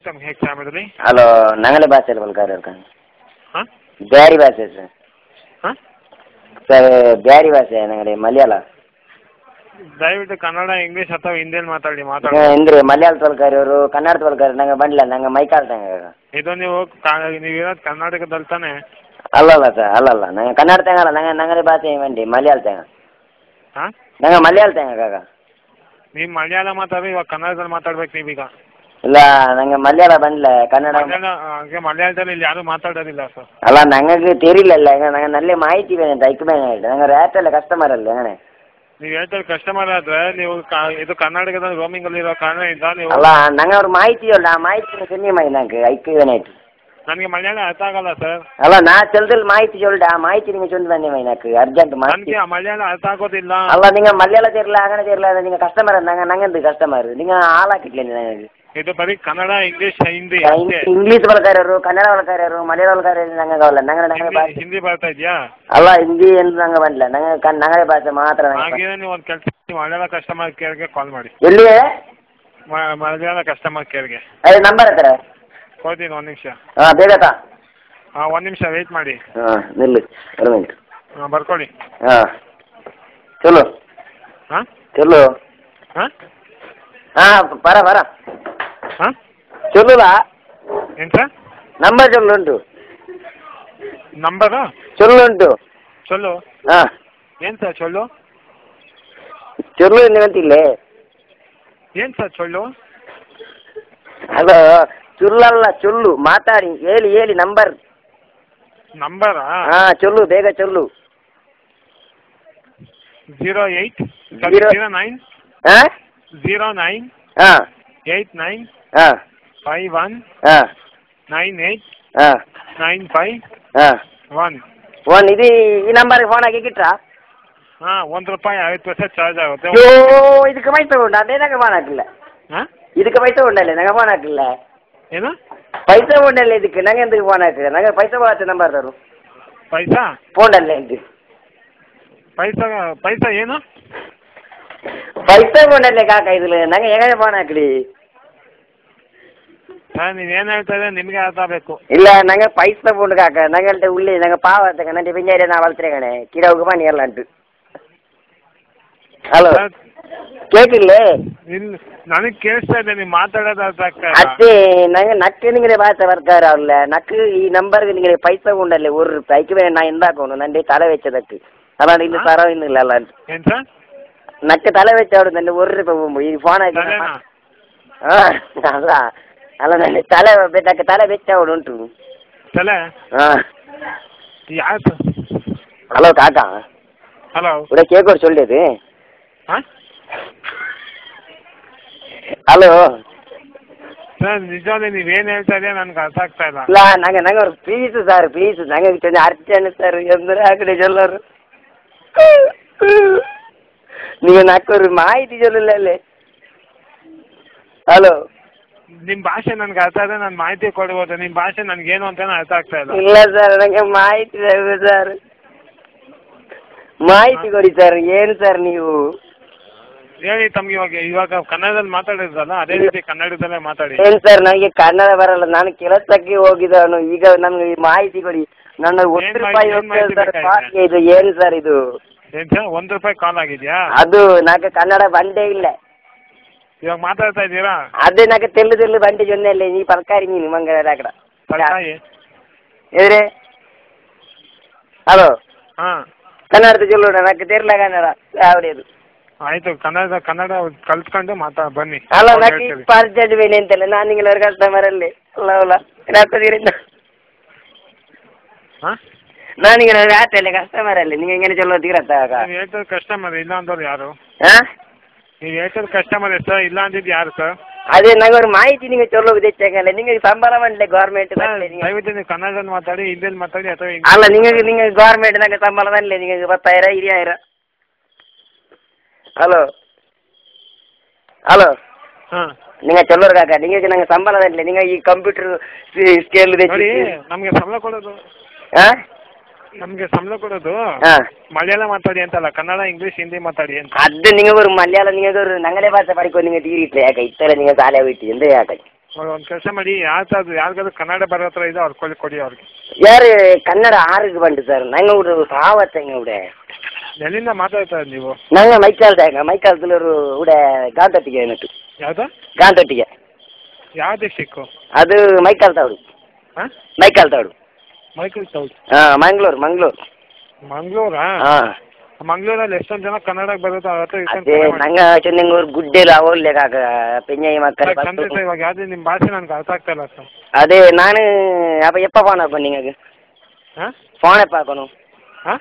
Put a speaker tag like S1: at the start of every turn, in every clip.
S1: Hello ನಂಗಲೆ ಭಾಷೆಯಲ್ಲಿ ಬಲ್ಕಾರ
S2: ಹಾಂ
S1: ಬ್ಯಾರಿ ಭಾಷೆ ಸರ್
S2: ಹಾಂ
S1: ಸರ್ ಬ್ಯಾರಿ ಭಾಷೆ ನಂಗಡೆ ಮಲಯಾಳ
S2: ದಯವಿಟ್ಟು ಕನ್ನಡ ಇಂಗ್ಲೀಷ್ ಅಥವಾ ಹಿಂದಿಯಲ್ಲಿ ಮಾತಾಡಿ
S1: ಅಂದ್ರೆ ಮಲಯಾಳ ತೊಲ್ಕಾರಿಯವರು ಕನ್ನಡ ತೊಲ್ಕಾರಿ ನಂಗೆ ಬಂದಿಲ್ಲ ನಂಗೆ ಮೈಕಾಲ್ತಂಗ
S2: ಇದು ನೀವಿರೋದು ಕರ್ನಾಟಕದಲ್ಲಿ ತಾನೆ
S1: ಅಲ್ಲಲ್ಲ ಸರ್ ಅಲ್ಲಲ್ಲ ನಂಗೆ ಕನ್ನಡ ತೆಂಗಲ್ಲ ನಂಗೆ ನಂಗಡೆ ಭಾಷೆ ಬಂಡಿ ಮಲಯಾಳ ತೆಂಗ
S2: ಹಾಂ
S1: ನಂಗೆ ಮಲಯಾಳ ತೆಂಗ ಕಾಕ
S2: ನೀವು ಮಲಯಾಳ ಮಾತಾಡಿ ಇವಾಗ ಕನ್ನಡದಲ್ಲಿ ಮಾತಾಡ್ಬೇಕು ನೀವೀಗ
S1: ಇಲ್ಲ ನಂಗೆ ಮಲಯಾಳ ಬಂದಿಲ್ಲ ಕನ್ನಡ
S2: ಮಲಯಾಳದಲ್ಲಿ ಇಲ್ಲಿ ಯಾರು ಮಾತಾಡೋದಿಲ್ಲ ಸರ್
S1: ಅಲ್ಲ ನಂಗೆ ತೆರಿಲಿಲ್ಲ ನಂಗೆ ನಲ್ಲೇ ಮಾಹಿತಿ ಬೇನೆ ಐಕ್ಬೇನೆ ನಂಗೆ ರ್ಯಾಟಲ್ಲ ಕಸ್ಟಮರ್ ಅಲ್ಲ അങ്ങനെ
S2: ನೀವು ಹೇಳ್ತಾರೆ ಕಸ್ಟಮರ್ ಆದರೆ ನೀವು ಇದು ಕರ್ನಾಟಕದಲ್ಲಿ ರೋಮಿಂಗಲ್ಲಿ ಇರೋ ಕಾರಣದಿಂದ ನೀವು
S1: ಅಲ್ಲ ನಂಗೆ ಅವ್ರ ಮಾಹಿತಿ ಇಲ್ಲ ಆ ಮಾಹಿತಿ ಸೆನ್ನಿ ಮಾಡಿ ನಂಗೆ ಐಕ್ಬೇನೆ ಆಯ್ತು
S2: ನನಗೆ ಮಲಯಾಳ ಅರ್ಥ ಆಗಲ್ಲ ಸರ್
S1: ಅಲ್ಲ ನಾ ಚಲ್ದಲ್ಲಿ ಮಾಹಿತಿ ಚೊಲ್ಡ ಆ ಮಾಹಿತಿ ನಿಮಗೆ ಚೊಂದು ಬನ್ನಿ ಮೈನಕ್ಕೆ ಅರ್ಜೆಂಟ್ ಮಾಹಿತಿ
S2: ನನಗೆ ಆ ಮಲಯಾಳ ಅರ್ಥ ಆಗೋದಿಲ್ಲ
S1: ಅಲ್ಲ ನಿಂಗೆ ಮಲಯಾಳ ತೆರಲ അങ്ങനെ ತೆರಲ ನಿಂಗೆ ಕಸ್ಟಮರ್ ನಂಗೆಂದು ಕಸ್ಟಮರ್ ನಿಂಗೆ ಹಾಲಾಕಿಟ್ಲೆ ನನಗೆ
S2: ಇದು ಬರೀ ಕನ್ನಡ ಇಂಗ್ಲೀಷ್ ಹಿಂದಿ
S1: ಇಂಗ್ಲೀಷ್ ಬಲ್ಕಾರ್ಯರು ಕನ್ನಡ ಬಲ್ಕಾರ್ಯರು ಮಲಯಾಳ ಬಲ್ಕಾರ್ಯರು ನಂಗೆ ಆಗಲ್ಲ ನಂಗೆ
S2: ಹಿಂದಿ ಬರ್ತಾ ಇದೆಯಾ
S1: ಅಲ್ಲ ಹಿಂದಿ ಎಂದು ನಂಗೆ ಬಂದಿಲ್ಲ ನಂಗೆ ನಂಗಡೆ ಭಾಷೆ ಮಾತ್ರ
S2: ಹಾಗೇನೆ ನೀವು ಒಂದು ಕೆಲಸ ಮಲಯಾಳ ಕಸ್ಟಮರ್ ಕೇರ್ಗೆ ಕಾಲ್ ಮಾಡಿ
S1: ಎಲ್ಲಿ
S2: ಮಲಯಾಳ ಕಸ್ಟಮರ್ ಕೇರ್ಗೆ
S1: ಅದೇ ನಂಬರ್ ಹತ್ರ
S2: ಕೊಡ್ತೀನಿ ಒಂದು ನಿಮಿಷ
S1: ಹಾಂ ಬೇಗ
S2: ಹಾಂ ಒಂದು ನಿಮಿಷ ವೆಯ್ಟ್ ಮಾಡಿ
S1: ಹಾಂ ನಿಲ್ಲು ಒಂದು ಮಿನಿಟ್
S2: ಹಾಂ ಬರ್ಕೊಳ್ಳಿ
S1: ಹಾಂ ಚಲೋ
S2: ಹಾಂ
S1: ಚಲೋ
S2: ಹಾಂ
S1: ಹಾಂ ಬರ
S2: ಹಾಂ
S1: ಚೊಲ್ಲುಲ
S2: ಏನು ಸರ್
S1: ನಂಬರ್ ಚೊಲ್ಲು ಉಂಟು
S2: ನಂಬರು
S1: ಚೊಲ್ಲು ಉಂಟು
S2: ಚೊಲ್ಲು
S1: ಹಾಂ
S2: ಏನು ಸರ್ ಚೊಲ್ಲು
S1: ಚೊಲ್ಲು ನೀವಂತಿಲ್ಲೇ
S2: ಏನು ಸರ್ ಚೊಲ್ಲು
S1: ಹಲೋ ಚುಲ್ಲಲ್ಲ ಚೊಲ್ಲು ಮಾತಾಡಿ ಹೇಳಿ ನಂಬರ್
S2: ನಂಬರಾ
S1: ಹಾಂ ಚೊಲ್ಲು ಬೇಗ ಚೊಲ್ಲು
S2: 08 09
S1: ಹಾಂ
S2: 09
S1: ಹಾಂ
S2: 89
S1: ಹಾಂ
S2: 51
S1: ಹಾಂ
S2: 98
S1: ಹಾಂ
S2: 95
S1: ಹಾಂ
S2: 1
S1: ಒಂದು ಇದು ಈ ನಂಬರ್ಗೆ ಫೋನ್ ಹಾಕಿ ಕಿಟ್ರಾ
S2: ಹಾಂ ₹1 ಚಾರ್ಜ್ ಆಗುತ್ತೆ
S1: ಅಯ್ಯೋ ಇದಕ್ಕೆ ಪೈಸೆ ಉಂಟು ಅದೇ ನಂಗೆ ಫೋನ್ ಹಾಕಿಲ್ಲ
S2: ಹಾಂ
S1: ಇದಕ್ಕೆ ಪೈಸೆ ಉಂಟല്ലേ ನಂಗೆ ಫೋನ್ ಹಾಕಿಲ್ಲ
S2: ಏನು
S1: ಪೈಸೆ ಉಂಟಲ್ಲ ಇದಕ್ಕೆ ನಂಗೆ ಎಂತಕ್ಕೆ ಫೋನ್ ಹಾಕಿಲ್ಲ ನಂಗೆ ಪೈಸೆ ಬರುತ್ತೆ ನಂಬರ್ ತರು
S2: ಪೈಸಾ
S1: ಫೋನಲ್ಲೇ ಉಂಟು
S2: ಪೈಸಾ ಏನು
S1: ಪೈಸೆ ಉಂಟಲ್ಲೇ ಕಾಕ ಇದಿಲ್ಲ ನಂಗೆ ಹೆಂಗೆ ಫೋನ್ ಹಾಕಲಿ
S2: ಸರ್ ನೀವೇನು ಹೇಳ್ತಾ ಇದ್ರೆ ನಿಮಗೆ ಅರ್ಥ ಆಗಬೇಕು
S1: ಇಲ್ಲ ನಂಗೆ ಪೈಸೆ ಉಂಟು ಕಾಕ ನಂಗೆ ಹೇಳ್ತೆ ಉಳ್ಳಿ ನಂಗೆ ಪಾವ ತಗ ನಂಗೆ ಪಿಂಜಾರಿ ನಾ ಬಲ್ತ್ರೆ ಕಣೆ ಕಿಡ ಹೋಗಿ ಬನ್ನಿ ಎಲ್ಲ ಉಂಟು ಹಲೋ ಕೇಳಿಲ್ಲೇ
S2: ಇಲ್ಲ ನನಗೆ ಕೇಳಿಸ್ತಾ ಇದೆ ನೀವು ಮಾತಾಡೋದು ಅರ್ಥ ಆಗ್ತಾ ಇಲ್ಲ
S1: ಅದೇ ನಂಗೆ ನಕ್ಕೆ ನಿಂಗೆ ಭಾಷೆ ಬರ್ತಾರೆ ಅವಲ್ಲ ನಕ್ಕು ಈ ನಂಬರ್ಗೆ ನಿಂಗೆ ಪೈಸೆ ಉಂಡಲ್ಲೇ ₹1 ಐಕ್ಯ ನಾ ಎಂದಾಕೋನು ನಂಗೆ ತಲೆ ವೆಚ್ಚದಕ್ಕೆ ಅಲ್ಲ ಇಲ್ಲಿ ಸರ ಇನ್ನಿಲ್ಲ ಅಲ್ಲ
S2: ಏನು ಸರ್
S1: ನಕ್ಕೆ ತಲೆ ವೆಚ್ಚ ಅವಡು ನನಗೆ ₹1 ಈ ಫೋನ್ ಆಗಿ ಹಾಂ ಅಲ್ಲ ನನಗೆ ತಲೆ ವೆಚ್ಚ ಅವಡು ಉಂಟು
S2: ತಲೆ
S1: ಹಾಂ
S2: ಯಾರು
S1: ಹಲೋ ಕಾಕ
S2: ಹಲೋ
S1: ഇവിടെ കേക്കോട് ചൊല്ലിയത്
S2: ಹಾಂ
S1: ಹಲೋ
S2: ಸರ್ ನಿಜವಾಗ್ಲೂ ನೀವೇನು ಹೇಳ್ತಾ ಇದೆಯಾ ನನಗೆ ಅರ್ಥ ಆಗ್ತಾ ಇಲ್ಲ
S1: ಇಲ್ಲ ನಂಗೆ ಅವ್ರು ಪ್ಲೀಸ್ ನಂಗೆ ಚಂದ ಅರ್ಚನೆ ಸರ್ ಎಂದ್ರೆ ಆ ಕಡೆ ಚೊಲ್ಲೋರು ನೀವು ನಾಲ್ಕೂರು ಮಾಹಿತಿ ಚೊಲ್ಲಿಲ್ಲ ಅಲ್ಲೇ ಹಲೋ
S2: ನಿಮ್ಮ ಭಾಷೆ ನನಗೆ ಅರ್ಥ ಇದೆ ನಾನು ಮಾಹಿತಿ ಕೊಡ್ಬೋದು ನಿಮ್ಮ ಭಾಷೆ ನನಗೇನು ಅಂತಾನೆ ಅರ್ಥ ಆಗ್ತಾ ಇಲ್ಲ
S1: ಇಲ್ಲ ಸರ್ ನನಗೆ ಮಾಹಿತಿ ಸರ್ ಮಾಹಿತಿ ಕೊಡಿ ಸರ್ ಏನು ಸರ್ ನೀವು
S2: ಹೇಳಿ ತಮ್ಗೆ ಇವಾಗ ಕನ್ನಡದಲ್ಲಿ ಮಾತಾಡಿದ್ರಲ್ಲ ಅದೇ ರೀತಿ ಕನ್ನಡದಲ್ಲೇ ಮಾತಾಡಿ
S1: ಏನು ಸರ್ ನನಗೆ ಕನ್ನಡ ಬರಲ್ಲ ನಾನು ಕೆಲಸಕ್ಕೆ ಹೋಗಿದ್ದವನು ಈಗ ನಮ್ಗೆ ಮಾಹಿತಿ ಕೊಡಿ ನನ್ನ ₹1 ಇದು ಏನು ಸರ್ ಇದು
S2: ಏನು ಸರ್ ₹1 ಕಾಲ್ ಆಗಿದೆಯಾ
S1: ಅದು ನನಗೆ ಕನ್ನಡ ಬಂದೇ ಇಲ್ಲ
S2: ಇವಾಗ ಮಾತಾಡ್ತಾ ಇದ್ದೀರಾ
S1: ಅದೇ ನನಗೆ ತೆಲ್ಲು ಬಂಡಿ ಜೊನ್ನೆಲ್ಲ ನೀ ಪಲ್ಕಾರಿ ನೀನು ಮಂಗಳ ಅಕಡ
S2: ತರಕಾರಿ
S1: ಎದುರೇ ಹಲೋ
S2: ಹಾಂ
S1: ಕನ್ನಡದ ಚೊಲ್ಲೋಣ ನನಗೆ ತೆರ್ಲ ಕನ್ನಡ ಯಾವ್ದು
S2: ಆಯಿತು ಕನ್ನಡ ಕಲ್ತ್ಕೊಂಡು ಬನ್ನಿ
S1: ಅಲ್ಲ ನನಗೆ ಅರ್ಜೆಂಟ್ ಬೇನೆ ಅಂತಲ್ಲ ನಾನು ನಿಂಗೆ ಕಸ್ಟಮರ್ ಅಲ್ಲಿ ಅಲ್ಲ
S2: ಹಾಂ
S1: ನಾನೀಗ ರಾತ್ರಿ ಕಸ್ಟಮರ್ ಅಲ್ಲಿ ನಿಂಗೆ ಹೆಂಗೆ ಚೊಲ್ಲೋದಿರತ್ತ
S2: ನೀವು ಹೇಳ್ತಾರೆ ಕಸ್ಟಮರ್ ಇಲ್ಲ ಅಂದವ್ರು ಯಾರು
S1: ಹಾಂ
S2: ನೀವು ಹೇಳ್ತಾರೆ ಕಸ್ಟಮರ್ ಸರ್ ಇಲ್ಲ ಅಂದಿದ್ದು ಯಾರು ಸರ್
S1: ಅದೇ ನಂಗೆ ಅವ್ರ ಮಾಹಿತಿ ನಿಂಗೆ ಚೊಲ್ಲೋದು ಹೆಚ್ಚಾಗಲ್ಲ ನಿಂಗೆ ಸಂಬಳ ಮಾಡಲೆ ಗೌರ್ಮೆಂಟ್
S2: ದಯವಿಟ್ಟು ನೀವು ಕನ್ನಡದಲ್ಲಿ ಮಾತಾಡಿ ಹಿಂದಿಯಲ್ಲಿ ಮಾತಾಡಿ ಅಥವಾ
S1: ಅಲ್ಲ ನಿಂಗೆ ಗೌರ್ಮೆಂಟ್ ನಂಗೆ ಸಂಬಳ ಬಂದಲೆ ನಿಂಗೆ 10,000 ಹಲೋ
S2: ಹಾಂ
S1: ನಿಂಗೆ ಚೊಲ್ಲೋರು ಕಾಕ ನಿಂಗೆ ನಂಗೆ ಸಂಬಳ ಬಂದಲೆ ನಿಂಗೆ ಈ ಕಂಪ್ಯೂಟರ್ ಸ್ಕೇಲ್
S2: ನಮಗೆ ಸಂಬಳ ಕೊಡೋದು
S1: ಹಾಂ
S2: ನಮಗೆ ಸಂಬಳ ಕೊಡೋದು
S1: ಹಾಂ
S2: ಮಲಯಾಳ ಮಾತಾಡಿ ಅಂತಲ್ಲ ಕನ್ನಡ ಇಂಗ್ಲೀಷ್ ಹಿಂದಿ ಮಾತಾಡಿ ಅಂತ
S1: ಅದು ನಿಂಗೆ ಮಲಯಾಳ ನಿಂಗೆ ನಂಗಲೇ ಭಾಷೆ ಪಡಿಕೊಂಡು ನಿಂಗೆ ತೀರಿಟ್ಲೆ ಯಾಕೆ ಇತ್ತಲ್ಲ ನಿಂಗೆ ಸಾಲೆ ಹೋಯ್ತು ಎಂದ್ರೆ ಯಾಕೆ
S2: ಒಂದು ಕೆಲಸ ಮಾಡಿ ಯಾರಿಗಾದ್ರು ಕನ್ನಡ ಬರೋ ಹತ್ರ ಇದೆ ಅವ್ರು ಕೊಡಿ ಅವ್ರಿಗೆ.
S1: ಯಾರು ಕನ್ನಡ ಆರಿಗೆ ಬಂದು ಸರ್ ನಂಗೆ ಹುಡು ಸಾವತ್ತಂಗೆ ಹುಡೆ
S2: ಎಲ್ಲಿಂದ ಮಾತಾಡ್ತಾ ಇದ್ದೀರಿ ನೀವು?
S1: ನಂಗೆ ಮೈಕಾಲ್ದಲ್ಲೂರು ಹುಡೆ ಗಾಂತೊಟ್ಟಿಗೆ ಏನಟ್ಟು
S2: ಯಾವುದು
S1: ಗಾಂತೊಟ್ಟಿಗೆ.
S2: ಯಾವ ಡಿಸ್ಟಿಕ್ಕು
S1: ಅದು ಮೈಕಾಲ್ ತೌಡು.
S2: ಹಾಂ
S1: ಮೈಕಾಲ್ ತೌಡು.
S2: ಮೈಕಲ್ ತೌಡು.
S1: ಹಾಂ ಮಂಗಳೂರು.
S2: ಮಂಗಳೂರಾ?
S1: ಹಾಂ
S2: ಮಂಗಳೂರಲ್ಲಿ ಎಷ್ಟೊಂದು ಜನ ಕನ್ನಡ ಬರುತ್ತೆ ಅವ್ರ ಹತ್ರ
S1: ಅದೇ ನಂಗೆ ಚೆನ್ನಂಗೂರು ಗುಡ್ಡೆಲ್ಲ ಹೋಗ್ಲಿಕ್ಕಾಗ ಪೆಂಜಾಯಿ ಮಕ್ಕಳು
S2: ಖಂಡಿತ ಇವಾಗ ಯಾವ್ದು ನಿಮ್ಮ ಭಾಷೆ ನನಗೆ ಅರ್ಥ ಆಗ್ತಾ ಇಲ್ಲ ಸರ್.
S1: ಅದೇ ನಾನು ಎಪ್ಪ ಫೋನ್ ಹಾಕೊಂಡು ನಿಂಗೆ
S2: ಹಾಂ
S1: ಫೋನ್ ಎಪ್ಪ ಹಾಕೋನು
S2: ಹಾಂ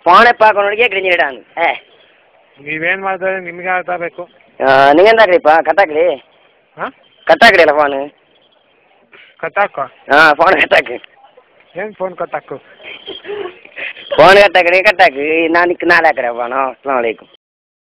S1: ಫೋನ್ ಎಪ್ಪ ಹಾಕೊಂಡು ಕೇಳಿ ನೀಡಾನು
S2: ನೀವೇನು ಮಾಡಿದ್ರೆ ನಿಮಗೆ ಅರ್ಥ ಆಗಬೇಕು.
S1: ನಿಂಗೆಂದಾಗ್ರಿಪ್ಪ ಕಟ್ಟಾಕ್ರಿ.
S2: ಹಾಂ
S1: ಕಟ್ಟಾಕ್ರಿ ಅಲ್ಲ ಫೋನ್
S2: ಕಟ್ಟಾಕ.
S1: ಹಾಂ ಫೋನ್ ಕಟ್ಟಾಕ್ರಿ.
S2: ಏನು ಫೋನ್ ಕಟ್ಟಾಕು?
S1: ಫೋನ್ ಕಟ್ಟಾಕ್ರಿ ನಾನು ನಾಳೆ ಹಾಕ್ರಿ ಫೋನು. ಅಸ್ಸಲಾಮು ಅಲೈಕುಮ್.